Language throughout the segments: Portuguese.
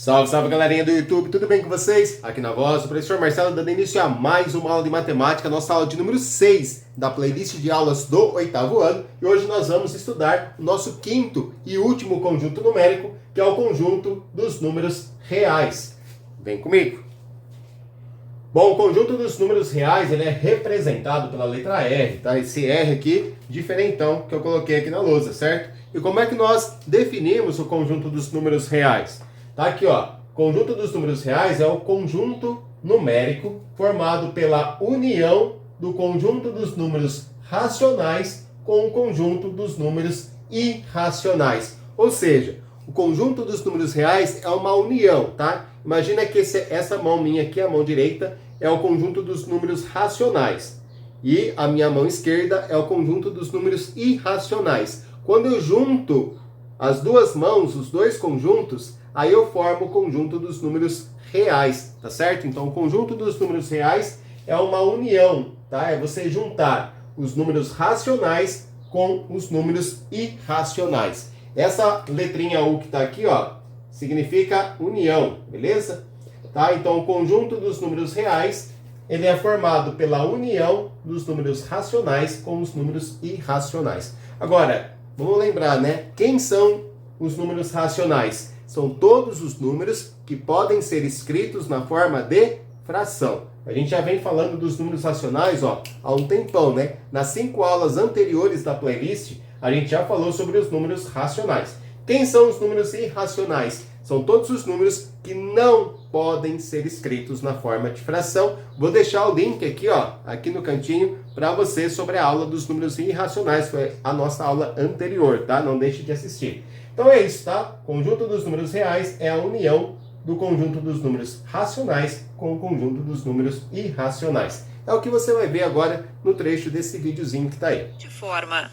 Salve, salve galerinha do YouTube, tudo bem com vocês? Aqui na voz, o professor Marcelo dando início a mais uma aula de matemática, nossa aula de número 6 da playlist de aulas do oitavo ano. E hoje nós vamos estudar o nosso quinto e último conjunto numérico, que é o conjunto dos números reais. Vem comigo! Bom, o conjunto dos números reais ele é representado pela letra R, tá? Esse R aqui, diferentão, que eu coloquei aqui na lousa, certo? E como é que nós definimos o conjunto dos números reais? Tá aqui, ó. Conjunto dos números reais é o conjunto numérico formado pela união do conjunto dos números racionais com o conjunto dos números irracionais. Ou seja, o conjunto dos números reais é uma união, tá? Imagina que essa mão minha aqui, a mão direita, é o conjunto dos números racionais. E a minha mão esquerda é o conjunto dos números irracionais. Quando eu junto as duas mãos, os dois conjuntos, aí eu formo o conjunto dos números reais, tá certo? Então, o conjunto dos números reais é uma união, tá? É você juntar os números racionais com os números irracionais. Essa letrinha U que tá aqui, ó, significa união, beleza? Tá? Então, o conjunto dos números reais, ele é formado pela união dos números racionais com os números irracionais. Agora, vamos lembrar, né? Quem são os números racionais? São todos os números que podem ser escritos na forma de fração. A gente já vem falando dos números racionais, ó, há um tempão, né? Nas 5 aulas anteriores da playlist, a gente já falou sobre os números racionais. Quem são os números irracionais? São todos os números que não podem ser escritos na forma de fração. Vou deixar o link aqui, ó, aqui no cantinho, para você sobre a aula dos números irracionais. Foi a nossa aula anterior, tá? Não deixe de assistir. Então é isso, tá? Conjunto dos números reais é a união do conjunto dos números racionais com o conjunto dos números irracionais. É o que você vai ver agora no trecho desse videozinho que tá aí. De forma: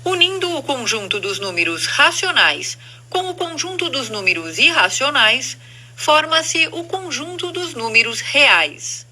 unindo o conjunto dos números racionais com o conjunto dos números irracionais, forma-se o conjunto dos números reais.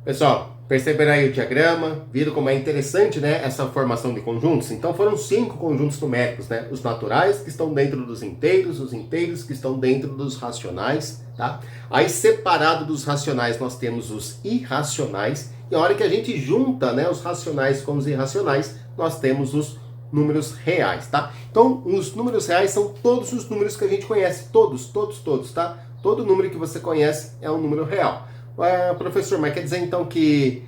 Pessoal, perceberam aí o diagrama? Viram como é interessante, né, essa formação de conjuntos? Então foram 5 conjuntos numéricos, né? Os naturais, que estão dentro dos inteiros, os inteiros que estão dentro dos racionais, tá? Aí separado dos racionais nós temos os irracionais, e a hora que a gente junta, né, os racionais com os irracionais, nós temos os números reais, tá? Então, os números reais são todos os números que a gente conhece, todos, tá? Todo número que você conhece é um número real. Professor, mas quer dizer então que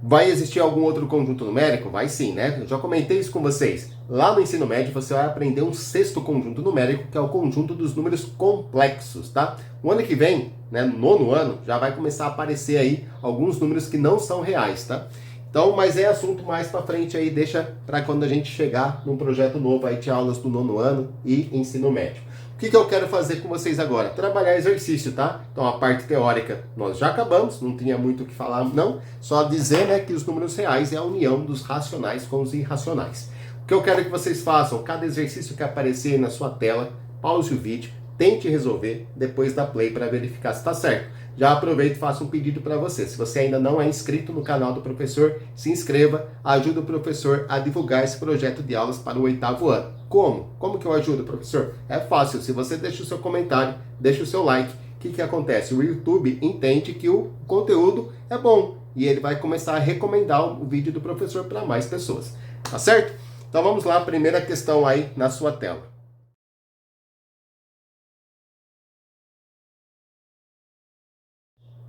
vai existir algum outro conjunto numérico? Vai sim, né? Eu já comentei isso com vocês. Lá no ensino médio você vai aprender um 6º conjunto numérico, que é o conjunto dos números complexos, tá? O ano que vem, né, no 9º ano, já vai começar a aparecer aí alguns números que não são reais, tá? Então, mas é assunto mais para frente aí, deixa para quando a gente chegar num projeto novo aí de aulas do 9º ano e ensino médio. O que eu quero fazer com vocês agora? Trabalhar exercício, tá? Então, a parte teórica nós já acabamos, não tinha muito o que falar, não. Só dizer, né, que os números reais é a união dos racionais com os irracionais. O que eu quero que vocês façam, cada exercício que aparecer na sua tela, pause o vídeo, tente resolver, depois dá play para verificar se está certo. Já aproveito e faço um pedido para você. Se você ainda não é inscrito no canal do professor, se inscreva, ajude o professor a divulgar esse projeto de aulas para o 8º ano. Como? Como que eu ajudo, professor? É fácil, se você deixa o seu comentário, deixa o seu like, o que acontece? O YouTube entende que o conteúdo é bom e ele vai começar a recomendar o vídeo do professor para mais pessoas. Tá certo? Então vamos lá, primeira questão aí na sua tela.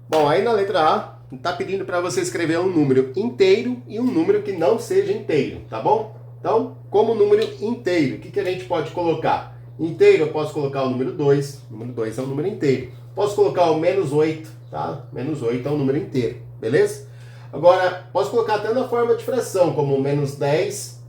Bom, aí na letra A, está pedindo para você escrever um número inteiro e um número que não seja inteiro, tá bom? Então, como número inteiro, o que a gente pode colocar? Inteiro, eu posso colocar o número 2, o número 2 é um número inteiro. Posso colocar o menos 8, tá? Menos 8 é um número inteiro, beleza? Agora, posso colocar até na forma de fração, como menos 10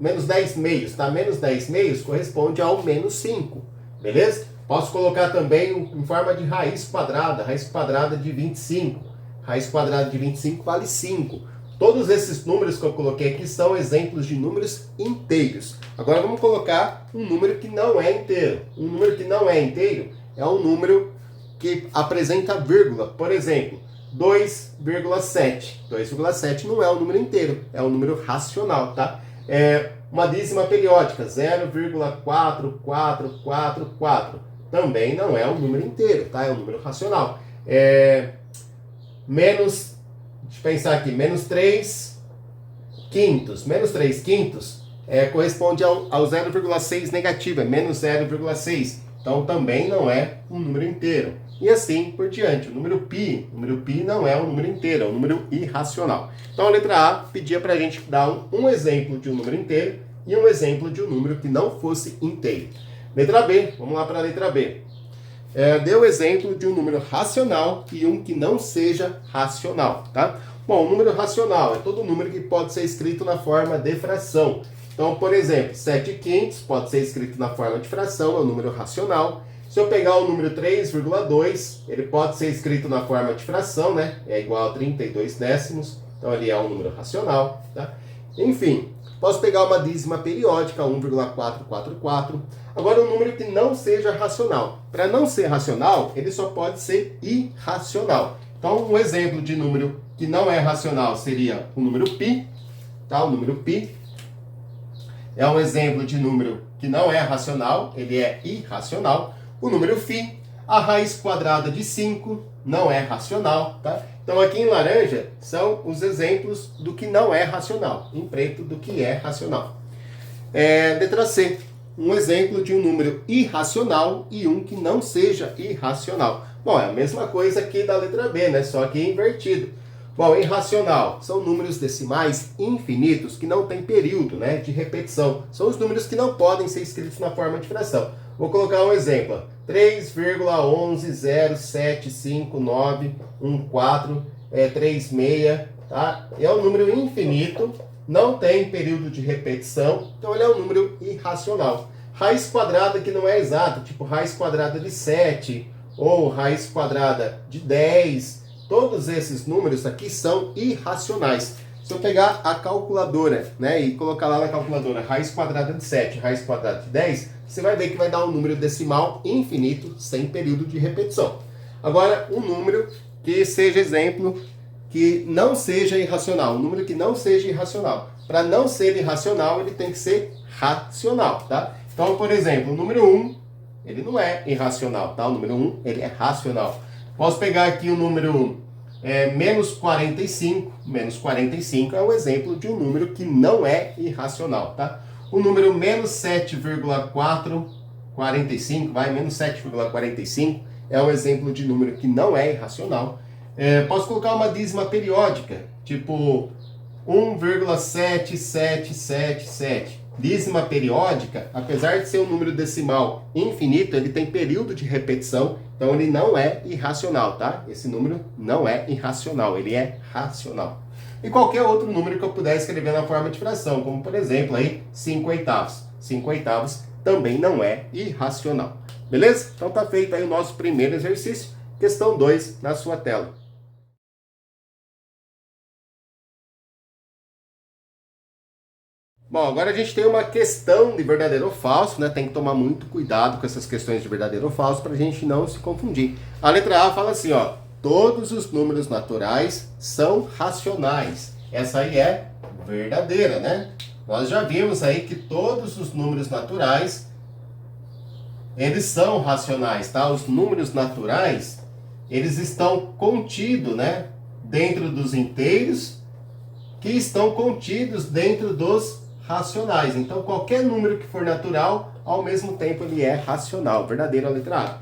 menos 10 meios, tá? Menos 10 meios corresponde ao menos 5, beleza? Posso colocar também em forma de raiz quadrada de 25. Raiz quadrada de 25 vale 5. Todos esses números que eu coloquei aqui são exemplos de números inteiros. Agora vamos colocar um número que não é inteiro. Um número que não é inteiro é um número que apresenta vírgula. Por exemplo, 2,7. 2,7 não é um número inteiro, é um número racional, tá? Uma dízima periódica, 0,4444. Também não é um número inteiro, tá? É um número racional. Deixa eu pensar aqui, menos 3 quintos. Menos 3 quintos corresponde ao 0,6 negativo, é menos 0,6. Então também não é um número inteiro. E assim por diante. O número π não é um número inteiro, é um número irracional. Então a letra A pedia para a gente dar um exemplo de um número inteiro e um exemplo de um número que não fosse inteiro. Letra B, vamos lá para a letra B. Deu o exemplo de um número racional e um que não seja racional, tá? Bom, o número racional é todo número que pode ser escrito na forma de fração. Então, por exemplo, 7 quintos pode ser escrito na forma de fração, é um número racional. Se eu pegar o número 3,2, ele pode ser escrito na forma de fração, né? É igual a 32 décimos, então ele é um número racional, tá? Enfim, posso pegar uma dízima periódica, 1,444. Agora, um número que não seja racional. Para não ser racional, ele só pode ser irracional. Então, um exemplo de número que não é racional seria o número π, tá? O número π é um exemplo de número que não é racional, ele é irracional. O número φ, a raiz quadrada de 5, não é racional, tá? Então, aqui em laranja são os exemplos do que não é racional, em preto do que é racional. Letra C, um exemplo de um número irracional e um que não seja irracional. Bom, é a mesma coisa aqui da letra B, né? Só que invertido. Bom, irracional são números decimais infinitos que não têm período, né, de repetição. São os números que não podem ser escritos na forma de fração. Vou colocar um exemplo. 3,107591436, tá? É um número infinito, não tem período de repetição, então ele é um número irracional. Raiz quadrada que não é exata, tipo raiz quadrada de 7 ou raiz quadrada de 10, todos esses números aqui são irracionais. Se eu pegar a calculadora, né, e colocar lá na calculadora raiz quadrada de 7, raiz quadrada de 10, você vai ver que vai dar um número decimal infinito, sem período de repetição. Agora, um número que seja exemplo, que não seja irracional, um número que não seja irracional. Para não ser irracional, ele tem que ser racional, tá? Então, por exemplo, o número 1, ele não é irracional, tá? O número 1, ele é racional. Posso pegar aqui o número 1. Menos 45 é um exemplo de um número que não é irracional, tá? O número menos 7,445, menos 7,45 é um exemplo de número que não é irracional. Posso colocar uma dízima periódica, tipo 1,7777. Dízima periódica, apesar de ser um número decimal infinito, ele tem período de repetição, então ele não é irracional, tá? Esse número não é irracional, ele é racional. E qualquer outro número que eu puder escrever na forma de fração, como por exemplo aí 5 oitavos. 5 oitavos também não é irracional. Beleza? Então tá feito aí o nosso primeiro exercício. Questão 2 na sua tela. Bom, agora a gente tem uma questão de verdadeiro ou falso, né? Tem que tomar muito cuidado com essas questões de verdadeiro ou falso para a gente não se confundir. A letra A fala assim, ó, todos os números naturais são racionais. Essa aí é verdadeira, né? Nós já vimos aí que todos os números naturais, eles são racionais, tá? Os números naturais, eles estão contidos, né? Dentro dos inteiros, que estão contidos dentro dos racionais. Então, qualquer número que for natural, ao mesmo tempo ele é racional. Verdadeira a letra A.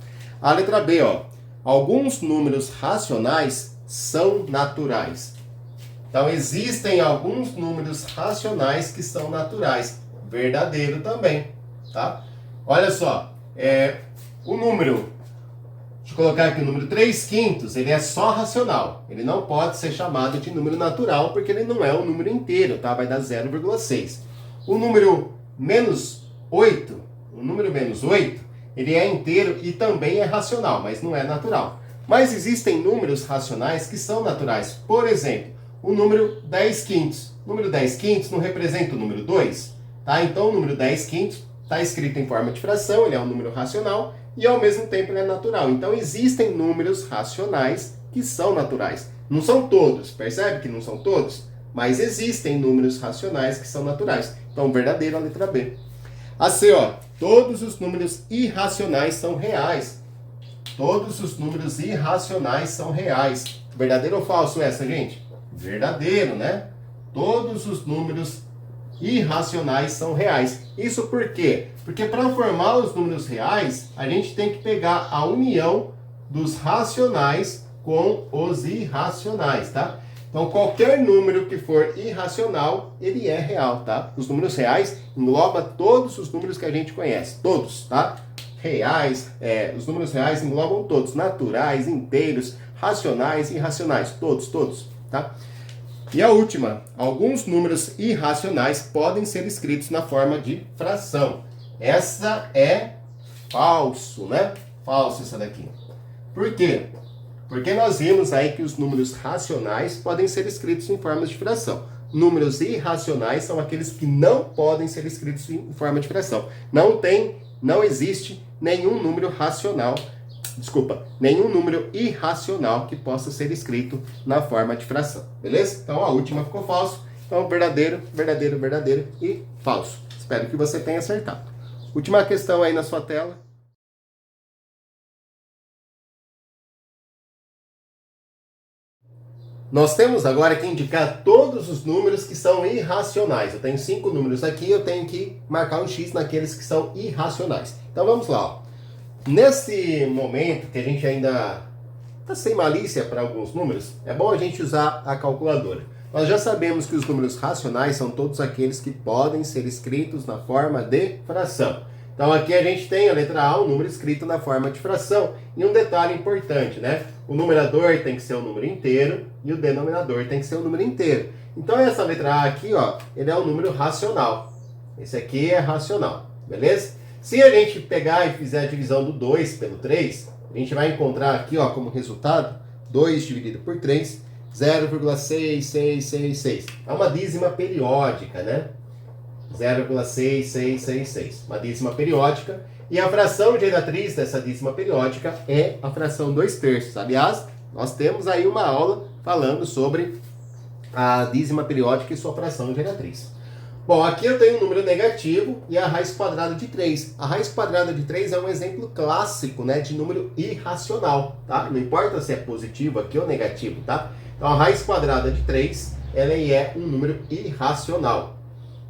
A letra B, ó. Alguns números racionais são naturais. Então, existem alguns números racionais que são naturais. Verdadeiro também, tá? Olha só, o número, deixa eu colocar aqui o número 3 quintos, ele é só racional. Ele não pode ser chamado de número natural, porque ele não é um número inteiro, tá? Vai dar 0,6. O número menos 8, ele é inteiro e também é racional, mas não é natural. Mas existem números racionais que são naturais. Por exemplo, o número 10 quintos. O número 10 quintos não representa o número 2, tá? Então, o número 10 quintos está escrito em forma de fração, ele é um número racional e ao mesmo tempo ele é natural. Então, existem números racionais que são naturais. Não são todos, percebe que não são todos? mas existem números racionais que são naturais. Então, verdadeiro a letra B. A C, ó, todos os números irracionais são reais. Todos os números irracionais são reais. Verdadeiro ou falso essa, gente? Verdadeiro, né? Todos os números irracionais são reais. Isso por quê? Porque para formar os números reais, a gente tem que pegar a união dos racionais com os irracionais, tá? Então, qualquer número que for irracional, ele é real, tá? Os números reais englobam todos os números que a gente conhece, todos, tá? Reais, os números reais englobam todos, naturais, inteiros, racionais e irracionais, todos, tá? E a última, alguns números irracionais podem ser escritos na forma de fração. Essa é falso, né? Falso essa daqui. Por quê? Porque nós vimos aí que os números racionais podem ser escritos em formas de fração. Números irracionais são aqueles que não podem ser escritos em forma de fração. Não existe nenhum número racional, nenhum número irracional que possa ser escrito na forma de fração. Beleza? Então a última ficou falso. Então verdadeiro e falso. Espero que você tenha acertado. Última questão aí na sua tela. Nós temos agora que indicar todos os números que são irracionais. Eu tenho 5 números aqui, eu tenho que marcar um X naqueles que são irracionais. Então vamos lá. Ó. Nesse momento que a gente ainda está sem malícia para alguns números, é bom a gente usar a calculadora. Nós já sabemos que os números racionais são todos aqueles que podem ser escritos na forma de fração. Então aqui a gente tem a letra A, um número escrito na forma de fração. E um detalhe importante, né? O numerador tem que ser um número inteiro e o denominador tem que ser um número inteiro. Então essa letra A aqui, ó, ele é um número racional. Esse aqui é racional, beleza? Se a gente pegar e fizer a divisão do 2 pelo 3, a gente vai encontrar aqui, ó, como resultado, 2 dividido por 3, 0,6666. É uma dízima periódica, né? 0,6666, uma dízima periódica, e a fração geratriz dessa dízima periódica é a fração 2/3. Aliás, nós temos aí uma aula falando sobre a dízima periódica e sua fração geratriz. Bom, aqui eu tenho um número negativo e a raiz quadrada de 3. A raiz quadrada de 3 é um exemplo clássico, né, de número irracional, tá? Não importa se é positivo aqui ou negativo, tá? Então a raiz quadrada de 3, ela é um número irracional.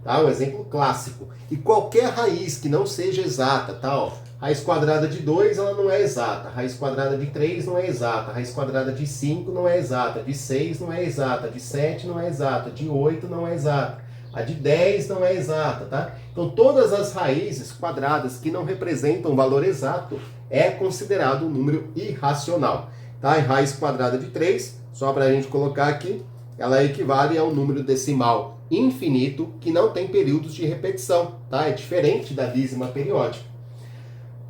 Tá? Um exemplo clássico. E qualquer raiz que não seja exata, tá? Ó, raiz quadrada de 2, ela não é exata. Raiz quadrada de 3 não é exata. Raiz quadrada de 5 não é exata. De 6 não é exata. De 7 não é exata. De 8 não é exata. A de 10 não é exata, tá? Então todas as raízes quadradas que não representam um valor exato é considerado um número irracional. Tá? E raiz quadrada de 3, só para a gente colocar aqui, ela equivale a um número decimal infinito que não tem períodos de repetição, tá? É diferente da dízima periódica.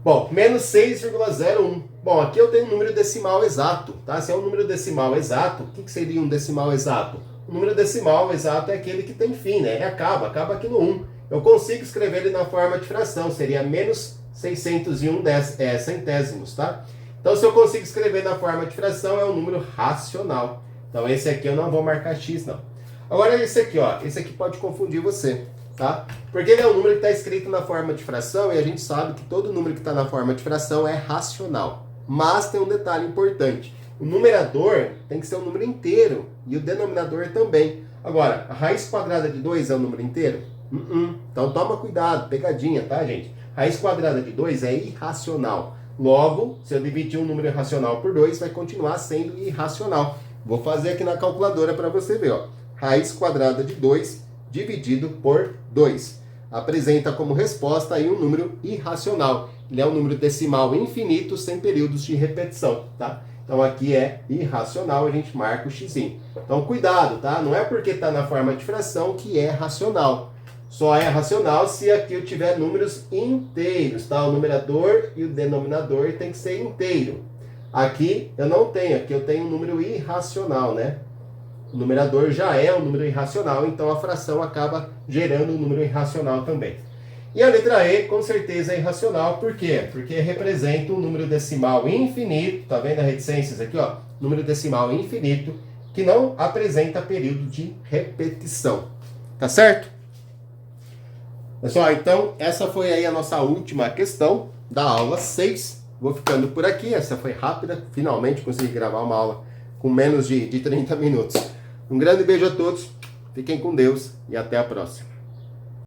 Bom, menos 6,01. Bom, aqui eu tenho um número decimal exato, tá? Se é um número decimal exato, o que seria um decimal exato? O número decimal exato é aquele que tem fim, né? Ele acaba aqui no 1. Eu consigo escrever ele na forma de fração, seria menos 601 centésimos, tá? Então, se eu consigo escrever na forma de fração, é um número racional. Então, esse aqui eu não vou marcar X, não. Agora, esse aqui, ó. Esse aqui pode confundir você, tá? Porque ele é um número que está escrito na forma de fração e a gente sabe que todo número que está na forma de fração é racional. Mas tem um detalhe importante. O numerador tem que ser um número inteiro e o denominador também. Agora, a raiz quadrada de 2 é um número inteiro? Então, toma cuidado, pegadinha, tá, gente? Raiz quadrada de 2 é irracional. Logo, se eu dividir um número irracional por 2, vai continuar sendo irracional. Vou fazer aqui na calculadora para você ver, ó. Raiz quadrada de 2 dividido por 2. Apresenta como resposta aí um número irracional. Ele é um número decimal infinito sem períodos de repetição, tá? Então aqui é irracional, a gente marca o x. Então cuidado, tá? Não é porque está na forma de fração que é racional. Só é racional se aqui eu tiver números inteiros, tá? O numerador e o denominador tem que ser inteiro. Aqui eu não tenho, aqui eu tenho um número irracional, né? O numerador já é um número irracional, então a fração acaba gerando um número irracional também. E a letra E, com certeza, é irracional. Por quê? Porque representa um número decimal infinito. Tá vendo as reticências aqui, ó? Número decimal infinito que não apresenta período de repetição. Tá certo? Pessoal, então essa foi aí a nossa última questão da aula 6. Vou ficando por aqui, essa foi rápida, finalmente consegui gravar uma aula com menos de 30 minutos. Um grande beijo a todos, fiquem com Deus e até a próxima.